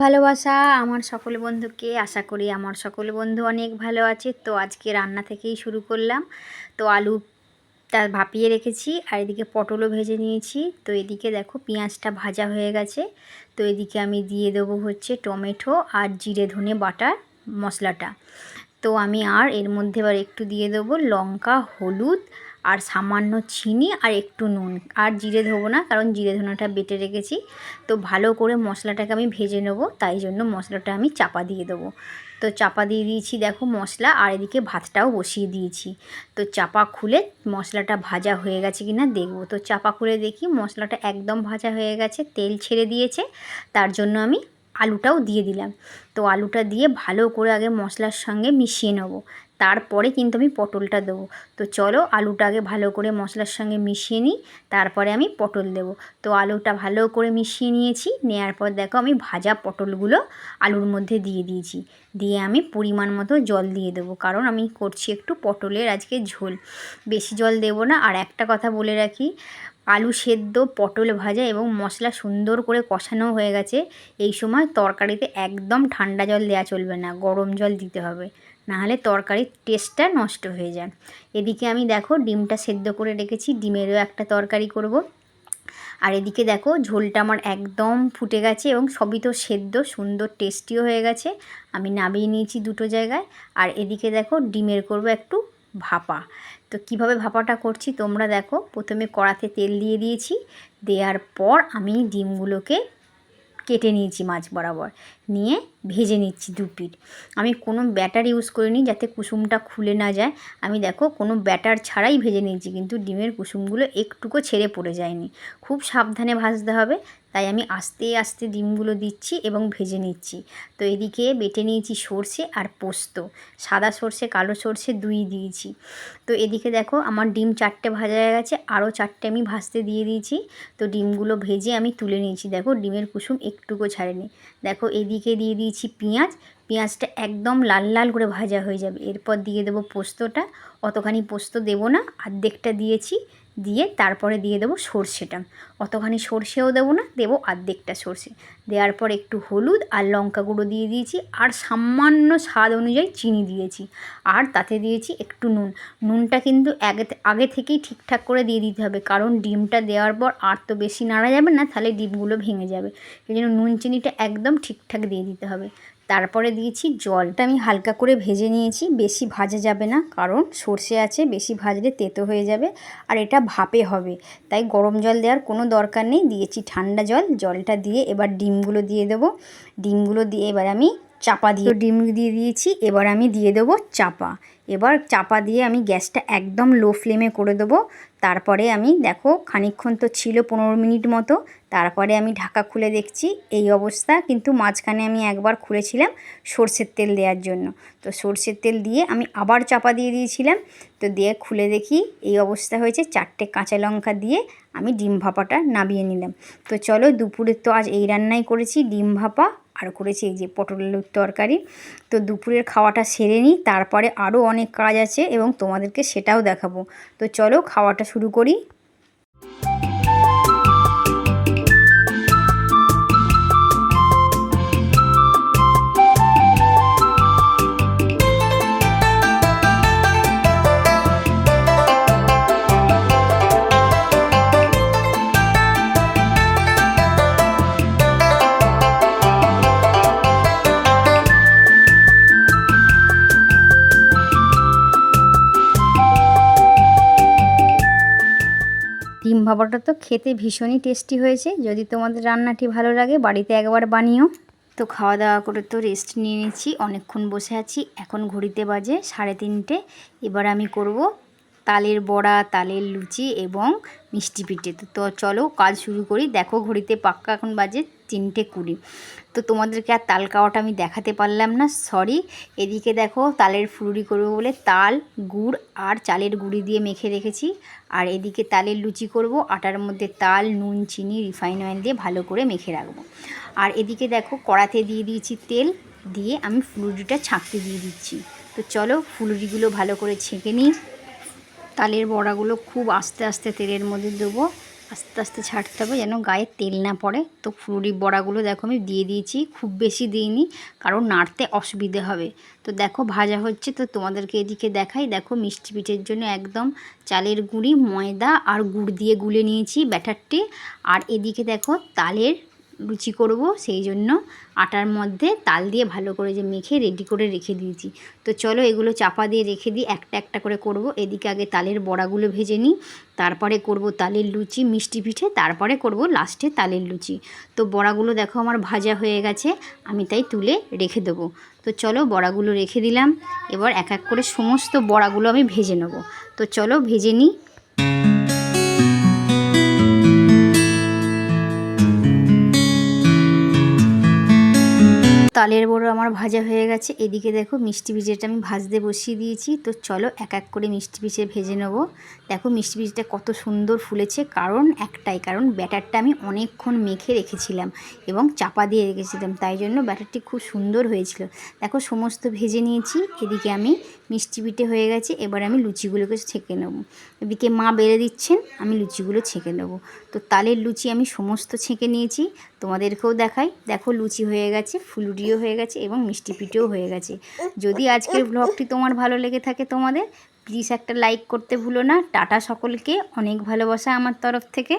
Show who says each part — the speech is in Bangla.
Speaker 1: ভালোবাসা আমার সকল বন্ধুকে, আশা করি আমার সকল বন্ধু অনেক ভালো আছে। তো আজকে রান্না থেকেই শুরু করলাম। তো আলুটা ভাপিয়ে রেখেছি আর এদিকে পটলও ভেজে নিয়েছি। তো এদিকে দেখো পেঁয়াজটা ভাজা হয়ে গেছে। তো এদিকে আমি দিয়ে দেবো হচ্ছে টমেটো আর জিরে ধনে বাটার মশলাটা। তো আমি আর এর মধ্যে এবার একটু দিয়ে দেবো লঙ্কা, হলুদ আর সামান্য চিনি আর একটু নুন। আর জিরে দেবো না, কারণ জিরে ধনেটা বেটে রেখেছি। তো ভালো করে মশলাটাকে আমি ভেজে নেবো, তাই জন্য মশলাটা আমি চাপা দিয়ে দেবো। তো চাপা দিয়ে দিয়েছি দেখো মশলা, আর এদিকে ভাতটাও বসিয়ে দিয়েছি। তো চাপা খুলে মশলাটা ভাজা হয়ে গেছে কিনা দেখবো। তো চাপা খুলে দেখি মশলাটা একদম ভাজা হয়ে গেছে, তেল ছেড়ে দিয়েছে। তার জন্য আমি আলুটাও দিয়ে দিলাম। তো আলুটা দিয়ে ভালো করে আগে মশলার সঙ্গে মিশিয়ে নেব, তারপরে কিন্তু আমি পটলটা দেবো। তো চলো আলুটা আগে ভালো করে মশলার সঙ্গে মিশিয়ে নিই, তারপরে আমি পটল দেবো। তো আলুটা ভালো করে মিশিয়ে নিয়েছি, নেওয়ার পর দেখো আমি ভাজা পটলগুলো আলুর মধ্যে দিয়ে দিয়েছি। দিয়ে আমি পরিমাণ মতো জল দিয়ে দেবো, কারণ আমি করছি একটু পটলের আজকে ঝোল, বেশি জল দেবো না। আর একটা কথা বলে রাখি, আলু সেদ্ধ, পটল ভাজা এবং মশলা সুন্দর করে কষানো হয়ে গেছে। এই সময় তরকারিতে একদম ঠান্ডা জল দেওয়া চলবে না, গরম জল দিতে হবে, নাহলে তরকারির টেস্টটা নষ্ট হয়ে যায়। এদিকে আমি দেখো ডিমটা সেদ্ধ করে রেখেছি, ডিমেরও একটা তরকারি করব। আর এদিকে দেখো ঝোলটা আমার একদম ফুটে গেছে এবং সবই তো সেদ্ধ, সুন্দর টেস্টিও হয়ে গেছে। আমি নামিয়ে নিয়েছি দুটো জায়গায়। আর এদিকে দেখো ডিমের করব একটু ভাপা। তো কিভাবে ভাপাটা করছি তোমরা দেখো। প্রথমে কড়াতে তেল দিয়ে দিয়েছি, দেওয়ার পর আমি ডিমগুলোকে কেটে নিয়েছি মাছ বরাবর, নিয়ে ভেজে নিচ্ছি দু পিঠ। আমি কোনো ব্যাটার ইউজ করিনি যাতে কুসুমটা খুলে না যায়। আমি দেখো কোনো ব্যাটার ছাড়াই ভেজে নিয়েছি, কিন্তু ডিমের কুসুমগুলো একটুকু ছেড়ে পড়ে যায়নি। খুব সাবধানে ভাজতে হবে, তাই আমি আস্তে আস্তে ডিমগুলো দিচ্ছি এবং ভেজে নিচ্ছি। তো এদিকে বেটে নিয়েছি সর্ষে আর পোস্ত, সাদা সর্ষে কালো সর্ষে দুই দিয়েছি। তো এদিকে দেখো আমার ডিম 4টে ভাজা হয়ে গেছে, আরও 4টে আমি ভাজতে দিয়ে দিয়েছি। তো ডিমগুলো ভেজে আমি তুলে নিয়েছি, দেখো ডিমের কুসুম একটুকু ছাড়েনি। দেখো এদিকে দিয়ে দিয়েছি পেঁয়াজ, পেঁয়াজটা একদম লাল লাল করে ভাজা হয়ে যাবে। এরপর দিয়ে দেবো পোস্তটা, অতখানি পোস্ত দেবো না, অর্ধেকটা দিয়েছি। দিয়ে তারপরে দিয়ে দেবো সর্ষেটা, অতখানি সর্ষেও দেবো না, দেবো অর্ধেকটা সর্ষে। দেওয়ার পর একটু হলুদ আর লঙ্কা গুঁড়ো দিয়ে দিয়েছি, আর সামান্য স্বাদ অনুযায়ী চিনি দিয়েছি, আর তাতে দিয়েছি একটু নুন। নুনটা কিন্তু আগে থেকেই ঠিকঠাক করে দিয়ে দিতে হবে, কারণ ডিমটা দেওয়ার পর আর তো বেশি নাড়া যাবে না, তাহলে ডিমগুলো ভেঙে যাবে। এই জন্য নুন চিনিটা একদম ঠিকঠাক দিয়ে দিতে হবে। তারপরে দিয়েছি জলটা, আমি হালকা করে ভেজে নিয়েছি, বেশি ভাজা যাবে না, কারণ সর্ষে আছে, বেশি ভাজলে তেতো হয়ে যাবে। আর এটা ভাপে হবে, তাই গরম জল দেওয়ার কোনো দরকার নেই, দিয়েছি ঠান্ডা জল। জলটা দিয়ে এবার ডিমগুলো দিয়ে দেবো। ডিমগুলো দিয়ে এবার আমি চাপা দিয়ে, ডিম দিয়ে দিয়েছি, এবার আমি দিয়ে দেবো চাপা। এবার চাপা দিয়ে আমি গ্যাসটা একদম লো ফ্লেমে করে দেবো। তারপরে আমি দেখো খানিকক্ষণ তো ছিল, 15 মিনিট মতো। তারপরে আমি ঢাকা খুলে দেখছি এই অবস্থা, কিন্তু মাঝখানে আমি একবার খুলেছিলাম সর্ষের তেল দেওয়ার জন্য। তো সর্ষের তেল দিয়ে আমি আবার চাপা দিয়ে দিয়েছিলাম। তো দিয়ে খুলে দেখি এই অবস্থা হয়েছে। 4টে কাঁচা লঙ্কা দিয়ে আমি ডিম ভাপাটা নামিয়ে নিলাম। তো চলো দুপুরে তো আজ এই রান্নাই করেছি, ডিম ভাপা, আর করেছি এই যে পটল আলুর তরকারি। তো দুপুরের খাওয়াটা সেরে নিই, তারপরে আরও অনেক কাজ আছে এবং তোমাদেরকে সেটাও দেখাবো। তো চলো খাওয়াটা শুরু করি। ডিম ভাপাটা তো খেতে ভীষণই টেস্টি হয়েছে। যদি তোমাদের রান্নাটি ভালো লাগে বাড়িতে একবার বানিও। তো খাওয়া দাওয়া করে তো রেস্ট নিয়ে নিচ্ছি, অনেকক্ষণ বসে আছি। এখন ঘড়িতে বাজে 3:30। এবার আমি করব তালের বড়া, তালের লুচি এবং মিষ্টি পিঠে। তো চলো কাজ শুরু করি। দেখো ঘড়িতে পাক্কা এখন বাজে 3:20। তো তোমাদেরকে আর তাল কাওয়াটা আমি দেখাতে পারলাম না, সরি। এদিকে দেখো তালের ফুলুরি করবো বলে তাল, গুড় আর চালের গুঁড়ি দিয়ে মেখে রেখেছি। আর এদিকে তালের লুচি করব, আটার মধ্যে তাল, নুন, চিনি, রিফাইন অয়েল দিয়ে ভালো করে মেখে রাখবো। আর এদিকে দেখো কড়াতে দিয়ে দিয়েছি তেল, দিয়ে আমি ফুলুরিটা ছাঁকতে দিয়ে দিচ্ছি। তো চলো ফুলুরিগুলো ভালো করে ছেঁকে নিই। তালের বড়াগুলো খুব আস্তে আস্তে তেলের মধ্যে দেবো, আস্তে আস্তে ছাড়তে হবে যেন গায়ে তেল না পড়ে। তো ফুলুরি বড়াগুলো দেখো আমি দিয়ে দিয়েছি, খুব বেশি দিইনি কারণ নাড়তে অসুবিধে হবে। তো দেখো ভাজা হচ্ছে, তো তোমাদেরকে এদিকে দেখাই। দেখো মিষ্টি পিঠের জন্য একদম চালের গুঁড়ি, ময়দা আর গুড় দিয়ে গুলে নিয়েছি ব্যাটারটি। আর এদিকে দেখো তালের লুচি করব, সেই জন্য আটার মধ্যে তাল দিয়ে ভালো করে যে মেখে রেডি করে রেখে দিয়েছি। তো চলো এগুলো চাপা দিয়ে রেখে দিই, একটা একটা করে করব। এদিকে আগে তালের বড়াগুলো ভেজে নিই, তারপরে করব তালের লুচি মিষ্টি পিঠে, তারপরে করব লাস্টে তালের লুচি। তো বড়াগুলো দেখো আমার ভাজা হয়ে গেছে, আমি তাই তুলে রেখে দেবো। তো চলো বড়াগুলো রেখে দিলাম, এবার এক এক করে সমস্ত বড়াগুলো আমি ভেজে নেব। তো চলো ভেজে নিই। তালের বড়া আমার ভাজা হয়ে গেছে। এদিকে দেখো মিষ্টি পিঠেটা আমি ভাজতে বসিয়ে দিয়েছি। তো চলো এক এক করে মিষ্টি পিঠে ভেজে নেব। দেখো মিষ্টি পিঠেটা কত সুন্দর ফুলেছে, কারণ একটাই কারণ ব্যাটারটা আমি অনেকক্ষণ মেখে রেখেছিলাম এবং চাপা দিয়ে রেখেছিলাম, তাই জন্য ব্যাটারটি খুব সুন্দর হয়েছিল। দেখো সমস্ত ভেজে নিয়েছি। এদিকে আমি মিষ্টি পিঠে হয়ে গেছে, এবার আমি লুচিগুলোকে ছেঁকে নেব। এদিকে মা বেলে দিচ্ছেন, আমি লুচিগুলো ছেঁকে নেব। তো তালের লুচি আমি সমস্ত ছেঁকে নিয়েছি, তোমাদেরকেও দেখাই। দেখো লুচি হয়ে গেছে, ফুলুরিও হয়ে গেছে এবং মিষ্টি পিঠেও হয়ে গেছে। যদি আজকের ব্লগটি তোমার ভালো লেগে থাকে তোমাদের, প্লিজ একটা লাইক করতে ভুলো না। টাটা সকলকে, অনেক ভালোবাসা আমার তরফ থেকে।